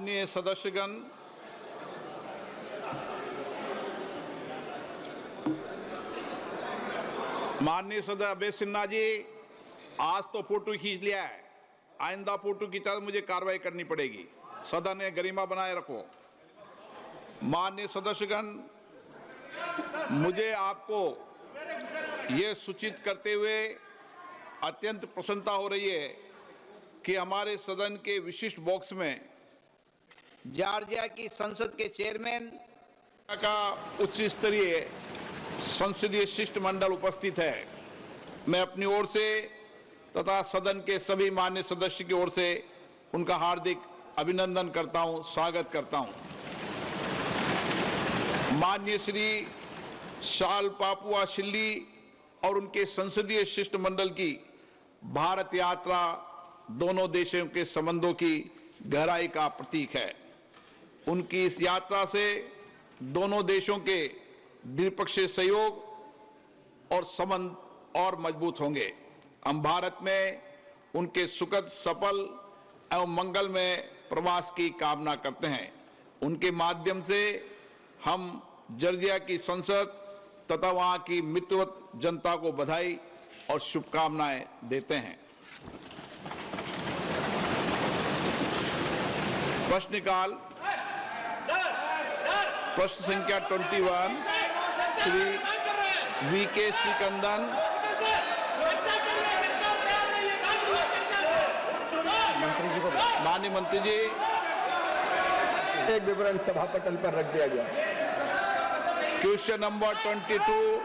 माननीय सदस्यगण, माननीय सदस्य अभय सिन्हा जी, आज तो फोटो खींच लिया है, आइंदा फोटो खींचा तो मुझे कार्रवाई करनी पड़ेगी। सदन ने गरिमा बनाए रखो। माननीय सदस्यगण, मुझे आपको ये सूचित करते हुए अत्यंत प्रसन्नता हो रही है कि हमारे सदन के विशिष्ट बॉक्स में जॉर्जिया की संसद के चेयरमैन का उच्च स्तरीय संसदीय शिष्टमंडल उपस्थित है। मैं अपनी ओर से तथा सदन के सभी मान्य सदस्य की ओर से उनका हार्दिक अभिनंदन करता हूं, स्वागत करता हूं। माननीय श्री शाल पापुआ शिल्ली और उनके संसदीय शिष्टमंडल की भारत यात्रा दोनों देशों के संबंधों की गहराई का प्रतीक है। उनकी इस यात्रा से दोनों देशों के द्विपक्षीय सहयोग और संबंध और मजबूत होंगे। हम भारत में उनके सुखद, सफल एवं मंगलमय प्रवास की कामना करते हैं। उनके माध्यम से हम जॉर्जिया की संसद तथा वहां की मित्रवत जनता को बधाई और शुभकामनाएं देते हैं। प्रश्नकाल प्रश्न संख्या 21 श्री वीके श्रीकंदन। मंत्री जी को, माननीय मंत्री जी, एक विवरण सभा पटल पर रख दिया गया। Question number 22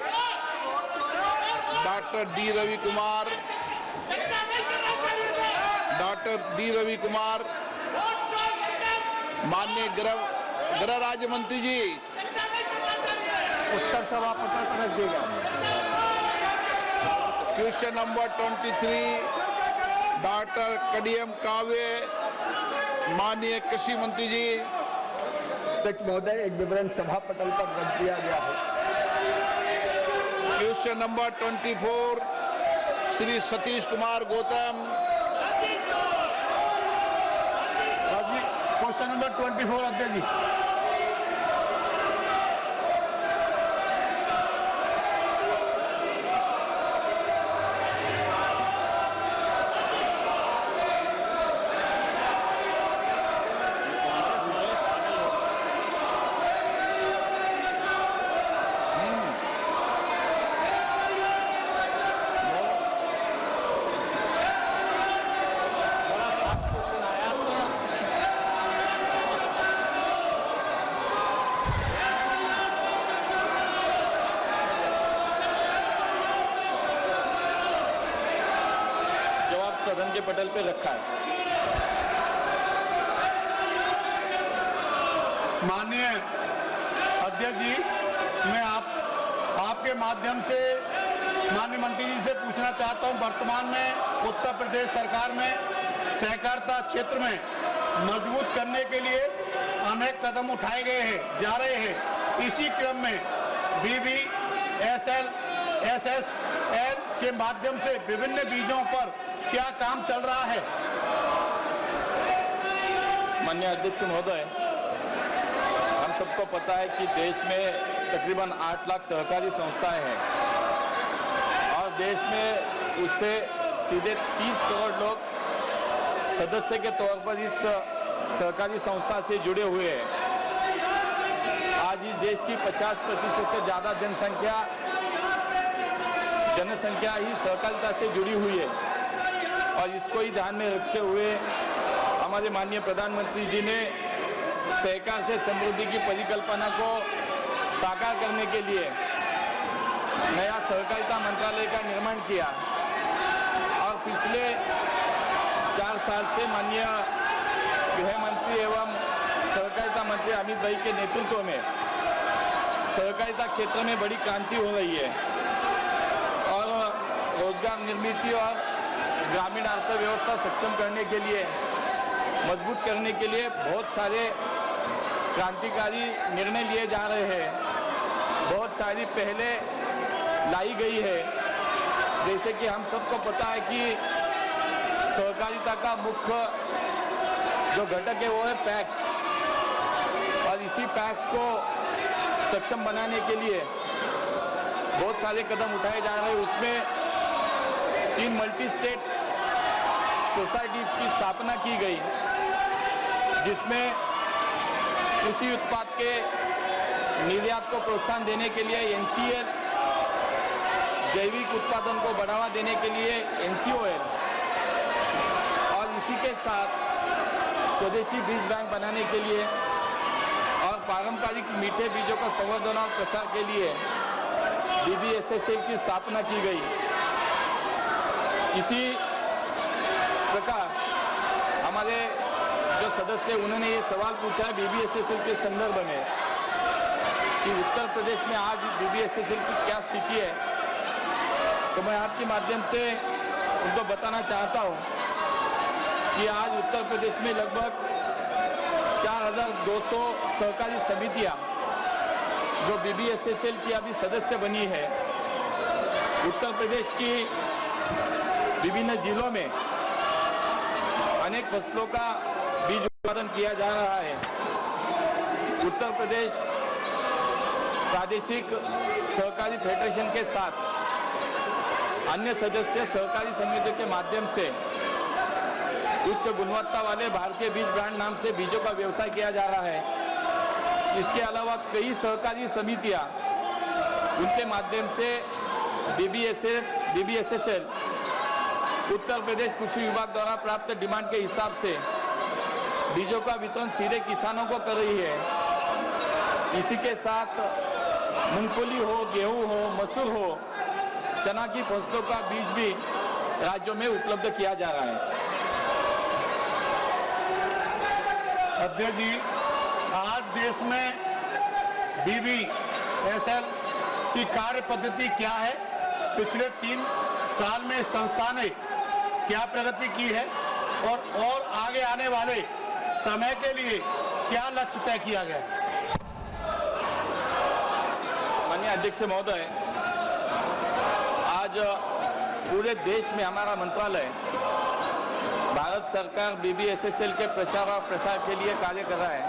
doctor D Ravi Kumar. Doctor D Ravi Kumar, माननीय गृह राज्य मंत्री जी, उत्तर सभा पटल पर रख दिया गया। क्वेश्चन नंबर 23 डॉक्टर कडियम काव्य, माननीय कृषि मंत्री जी। अध्यक्ष महोदय, एक विवरण सभा पटल पर रख दिया गया है। Question number 24 Shri Satish Kumar Gautam. Question number 24 अध्यक्ष जी। सदन के पटल पे रखा है। माननीय अध्यक्ष जी, मैं आपके माध्यम से माननीय मंत्री जी से पूछना चाहता हूं, वर्तमान में उत्तर प्रदेश सरकार में सहकारिता क्षेत्र में मजबूत करने के लिए अनेक कदम उठाए गए हैं, जा रहे हैं। इसी क्रम में BBSL SSL के माध्यम से विभिन्न बीजों पर क्या काम चल रहा है? माननीय अध्यक्ष महोदय, हम सबको पता है कि देश में तकरीबन 8 लाख सहकारी संस्थाएं हैं और देश में उससे सीधे 30 करोड़ लोग सदस्य के तौर पर इस सहकारी संस्था से जुड़े हुए हैं। आज इस देश की 50% से ज़्यादा जनसंख्या ही सहकारिता से जुड़ी हुई है और इसको ही ध्यान में रखते हुए हमारे माननीय प्रधानमंत्री जी ने सहकार से समृद्धि की परिकल्पना को साकार करने के लिए नया सहकारिता मंत्रालय का निर्माण किया और पिछले 4 साल से माननीय गृह मंत्री एवं सहकारिता मंत्री अमित भाई के नेतृत्व में सहकारिता क्षेत्र में बड़ी क्रांति हो रही है और रोजगार निर्मित और ग्रामीण अर्थव्यवस्था सक्षम करने के लिए, मजबूत करने के लिए बहुत सारे क्रांतिकारी निर्णय लिए जा रहे हैं। बहुत सारी पहले लाई गई है, जैसे कि हम सबको पता है कि सहकारिता का मुख्य जो घटक है वो है पैक्स, और इसी पैक्स को सक्षम बनाने के लिए बहुत सारे कदम उठाए जा रहे हैं। उसमें 3 मल्टी स्टेट सोसाइटीज की स्थापना की गई, जिसमें कृषि उत्पाद के निर्यात को प्रोत्साहन देने के लिए NCL, जैविक उत्पादन को बढ़ावा देने के लिए NCOL, और इसी के साथ स्वदेशी बीज बैंक बनाने के लिए और पारंपरिक मीठे बीजों का संवर्धन और प्रसार के लिए BBSSL की स्थापना की गई। इसी प्रकार हमारे जो सदस्य उन्होंने ये सवाल पूछा है BBSSL के संदर्भ में कि उत्तर प्रदेश में आज BBSSL की क्या स्थिति है, तो मैं आपके माध्यम से उनको बताना चाहता हूँ कि आज उत्तर प्रदेश में लगभग 4200 सहकारी समितियाँ जो BBSSL की अभी सदस्य बनी है। उत्तर प्रदेश की विभिन्न जिलों में अनेक फसलों का बीज उत्पादन किया जा रहा है। उत्तर प्रदेश प्रादेशिक सहकारी फेडरेशन के साथ अन्य सदस्य सहकारी समितियों के माध्यम से उच्च गुणवत्ता वाले भारतीय बीज ब्रांड नाम से बीजों का व्यवसाय किया जा रहा है। इसके अलावा कई सहकारी समितियां उनके माध्यम से BBSSL उत्तर प्रदेश कृषि विभाग द्वारा प्राप्त डिमांड के हिसाब से बीजों का वितरण सीधे किसानों को कर रही है। इसी के साथ मूंगफली हो, गेहूं हो, मसूर हो, चना की फसलों का बीज भी राज्यों में उपलब्ध किया जा रहा है। अध्यक्ष जी, आज देश में BBSSL की कार्य पद्धति क्या है? पिछले 3 साल में संस्था ने क्या प्रगति की है और आगे आने वाले समय के लिए क्या लक्ष्य तय किया गया है? माननीय अध्यक्ष महोदय, आज पूरे देश में हमारा मंत्रालय भारत सरकार BBSSL के प्रचार और प्रसार के लिए कार्य कर रहा है।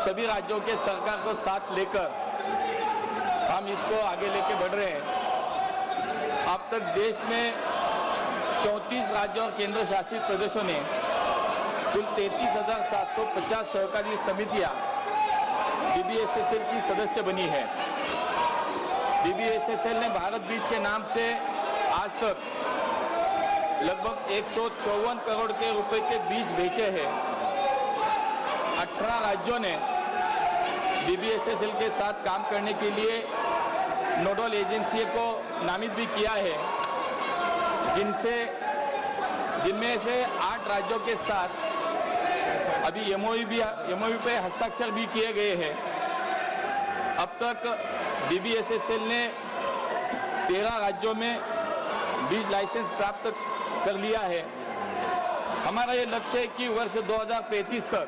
सभी राज्यों के सरकार को साथ लेकर हम इसको आगे लेके बढ़ रहे हैं। अब तक देश में 34 राज्यों और केंद्र शासित प्रदेशों ने कुल 33,750 सहकारी समितियां BBSSL की सदस्य बनी है। BBSSL ने भारत बीज के नाम से आज तक लगभग 154 करोड़ के रुपए के बीज बेचे हैं। 18 राज्यों ने BBSSL के साथ काम करने के लिए नोडल एजेंसी को नामित भी किया है, जिनमें से 8 राज्यों के साथ अभी MOU पे हस्ताक्षर भी किए गए हैं। अब तक BBSSL ने 13 राज्यों में बीज लाइसेंस प्राप्त कर लिया है। हमारा ये लक्ष्य है कि वर्ष 2035 तक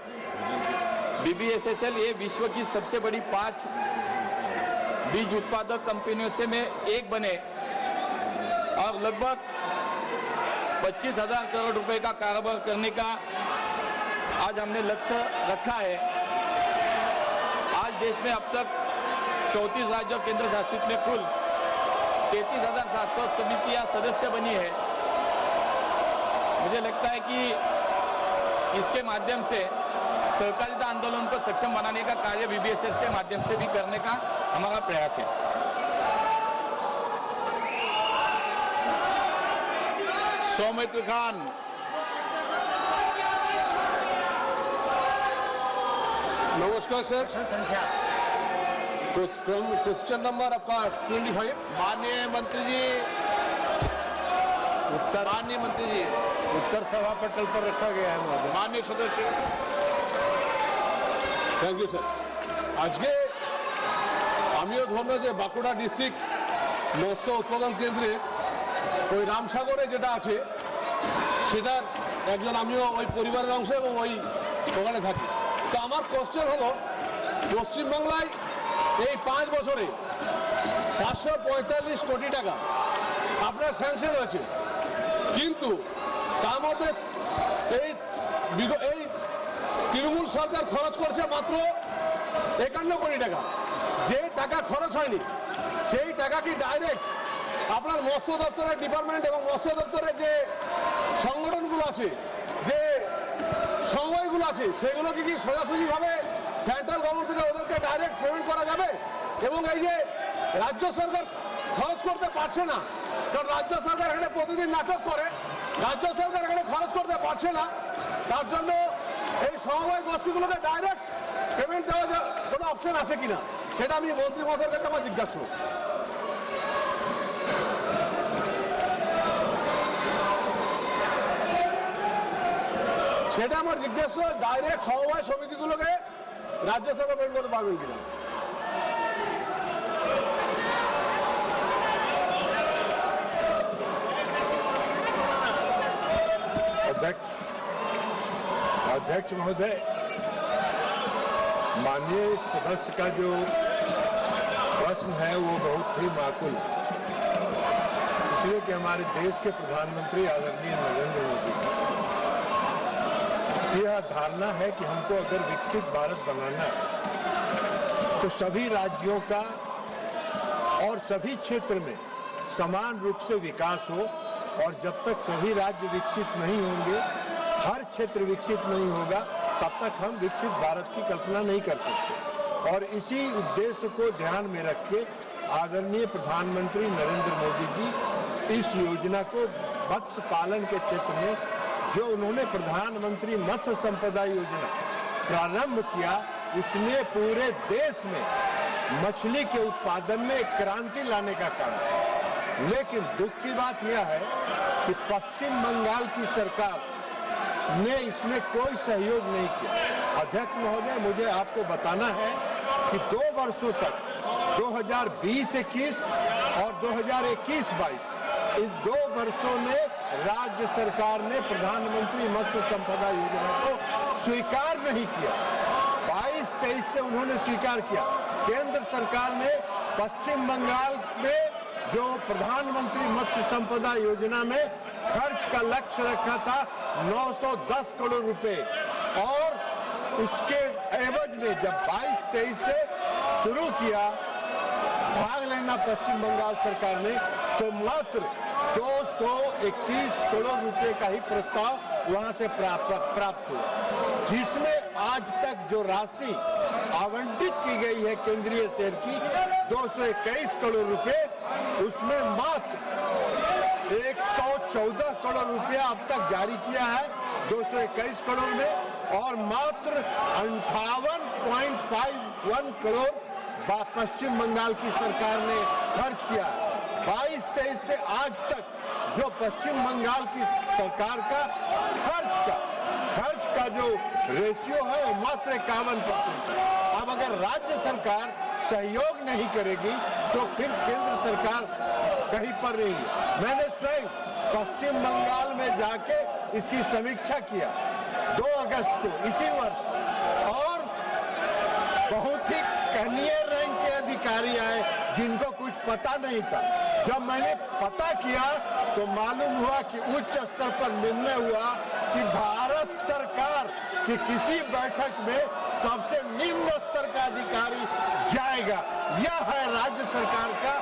BBSSL ये विश्व की सबसे बड़ी 5 बीज उत्पादक कंपनियों से में एक बने और लगभग 25,000 करोड़ रुपए का कारोबार करने का आज हमने लक्ष्य रखा है। आज देश में अब तक 34 राज्यों केंद्र शासित में कुल 33,700 समितियां सदस्य बनी है। मुझे लगता है कि इसके माध्यम से सहकारिता आंदोलन को सक्षम बनाने का कार्य BBSSL के माध्यम से भी करने का हमारा प्रयास है। सौमित्र खान। नमस्कार सर। संख्या क्वेश्चन नंबर आपका 25। माननीय मंत्री जी, उत्तर सभा पटल पर रखा गया है महोदय। माननीय सदस्य। Thank you sir. আজকে আমিও ধন্য যে বাঁকুড়া ডিস্ট্রিক্ট মৎস্য উৎপাদন কেন্দ্রে ওই রামসাগরে যেটা আছে সেটার একজন আমিও ওই পরিবারের অংশ এবং ওই ওখানে থাকি। তো আমার কোশ্চেন হলো, পশ্চিমবাংলায় এই 5 বছরে 545 কোটি টাকা আপনার স্যাংশন হয়েছে, কিন্তু তার মধ্যে এই এই তৃণমূল সরকার খরচ করছে মাত্র 51 কোটি টাকা। যে টাকা খরচ হয়নি সেই টাকা কি ডাইরেক্ট আপনার মৎস্য দপ্তরের ডিপার্টমেন্ট এবং মৎস্য দপ্তরের যে সংগঠনগুলো আছে, যে সমবায়গুলো আছে, সেগুলোকে কি সোজাসুজিভাবে সেন্ট্রাল গভর্নমেন্ট থেকে ওদেরকে ডাইরেক্ট পেমেন্ট করা যাবে? এবং এই যে রাজ্য সরকার খরচ করতে পারছে না, কারণ রাজ্য সরকার এখানে প্রতিদিন নাটক করে, রাজ্য সরকার এখানে খরচ করতে পারছে না, তার জন্য এই সমবায় গোষ্ঠীগুলোকে ডাইরেক্ট পেমেন্ট দেওয়া কোনো অপশন আছে কিনা, সেটা আমি মন্ত্রী মহোদয়ের কাছে আমার জিজ্ঞাসা। সেটা আমার জিজ্ঞাসা, ডাইরেক্ট সমবায় সমিতিগুলোকে রাজ্য সরকার পেমেন্ট করতে পারবেন কিনা। अध्यक्ष महोदय, माननीय सदस्य का जो प्रश्न है वो बहुत ही माकूल है, इसलिए कि हमारे देश के प्रधानमंत्री आदरणीय नरेंद्र मोदी की यह धारणा है कि हमको अगर विकसित भारत बनाना है तो सभी राज्यों का और सभी क्षेत्र में समान रूप से विकास हो, और जब तक सभी राज्य विकसित नहीं होंगे, हर क्षेत्र विकसित नहीं होगा, तब तक हम विकसित भारत की कल्पना नहीं कर सकते। और इसी उद्देश्य को ध्यान में रख के आदरणीय प्रधानमंत्री नरेंद्र मोदी जी इस योजना को मत्स्य पालन के क्षेत्र में जो उन्होंने प्रधानमंत्री मत्स्य संपदा योजना प्रारंभ किया, उसने पूरे देश में मछली के उत्पादन में एक क्रांति लाने का काम किया। लेकिन दुख की बात यह है कि पश्चिम बंगाल की सरकार ने इसमें कोई सहयोग नहीं किया। अध्यक्ष महोदय, मुझे आपको बताना है कि 2 वर्षों तक 2020-21 और 2021-22 इन 2 वर्षों में राज्य सरकार ने प्रधानमंत्री मत्स्य संपदा योजना को स्वीकार नहीं किया। 22-23 से उन्होंने स्वीकार किया। केंद्र सरकार ने पश्चिम बंगाल में जो प्रधानमंत्री मत्स्य संपदा योजना में खर्च का लक्ष्य रखा था 910 करोड़ रुपए, और उसके एवज में जब 22-23 से शुरू किया भाग लेना पश्चिम बंगाल सरकार ने, तो मात्र 221 करोड़ रुपए का ही प्रस्ताव वहां से प्राप्त हुआ, जिसमें आज तक जो राशि आवंटित की गई है केंद्रीय शेयर की 221 करोड़ रुपए, उसमें मात्र 114 करोड़ रुपया अब तक जारी किया है 221 करोड़ में, और मात्र 58.51 करोड़ पश्चिम बंगाल की सरकार ने खर्च किया है। 22-23 से आज तक जो पश्चिम बंगाल की सरकार का खर्च का जो रेशियो है वो मात्र 51%। अब अगर राज्य सरकार सहयोग नहीं करेगी तो फिर केंद्र सरकार कहीं पर नहीं है। मैंने स्वयं पश्चिम बंगाल में जाके इसकी समीक्षा किया 2 अगस्त को इसी वर्ष, और बहुत ही कनीय रैंक के अधिकारी आए जिनको कुछ पता नहीं था। जब मैंने पता किया तो मालूम हुआ कि उच्च स्तर पर निर्णय हुआ कि भारत सरकार की किसी बैठक में सबसे निम्न स्तर का अधिकारी जाएगा। यह है राज्य सरकार का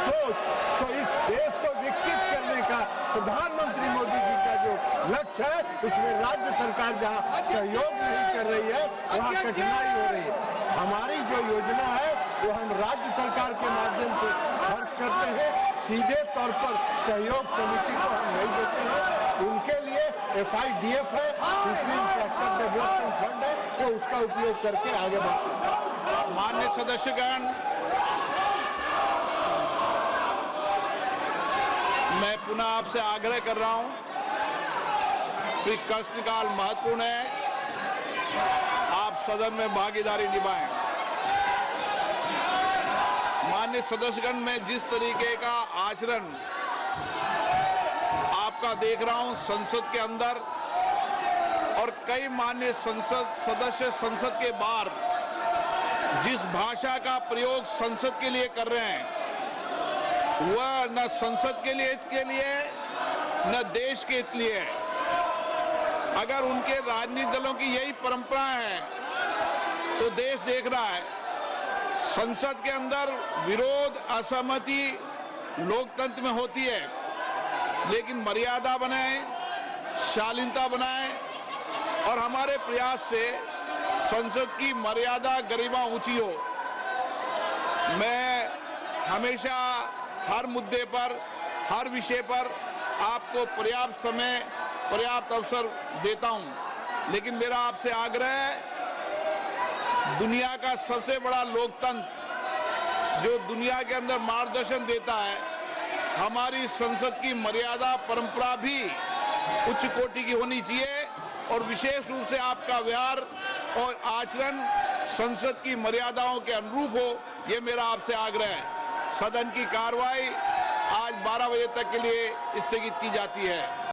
सोच। तो इस देश को विकसित करने का प्रधानमंत्री मोदी जी का जो लक्ष्य है, उसमें राज्य सरकार जहां सहयोग नहीं कर रही है वहां कठिनाई हो रही है। हमारी जो योजना है वो हम राज्य सरकार के माध्यम से खर्च करते हैं, सीधे तौर पर सहयोग समिति को हम नहीं देते हैं। उनके लिए FIDF है, फिशरी इंफ्रास्ट्रक्चर डेवलपमेंट फंड है, वो उसका उपयोग करके आगे बढ़ते हैं। माननीय सदस्यगण, मैं पुनः आपसे आग्रह कर रहा हूं कि प्रश्नकाल महत्वपूर्ण है, आप सदन में भागीदारी निभाएं। माननीय सदस्यगण, मैं जिस तरीके का आचरण आपका देख रहा हूं संसद के अंदर, और कई माननीय सदस्य संसद के बाहर जिस भाषा का प्रयोग संसद के लिए कर रहे हैं, वह न संसद के लिए हित के लिए, न देश के हित लिए है। अगर उनके राजनीतिक दलों की यही परंपरा है तो देश देख रहा है संसद के अंदर विरोध असहमति लोकतंत्र में होती है, लेकिन मर्यादा बनाए, शालीनता बनाए और हमारे प्रयास से संसद की मर्यादा गरिमा ऊंची हो। मैं हमेशा हर मुद्दे पर, हर विषय पर आपको पर्याप्त समय, पर्याप्त अवसर देता हूं, लेकिन मेरा आपसे आग्रह है, दुनिया का सबसे बड़ा लोकतंत्र जो दुनिया के अंदर मार्गदर्शन देता है, हमारी संसद की मर्यादा परंपरा भी उच्च कोटि की होनी चाहिए और विशेष रूप से आपका व्यवहार और आचरण संसद की मर्यादाओं के अनुरूप हो, ये मेरा आपसे आग्रह है। सदन की कार्रवाई आज 12 बजे तक के लिए स्थगित की जाती है।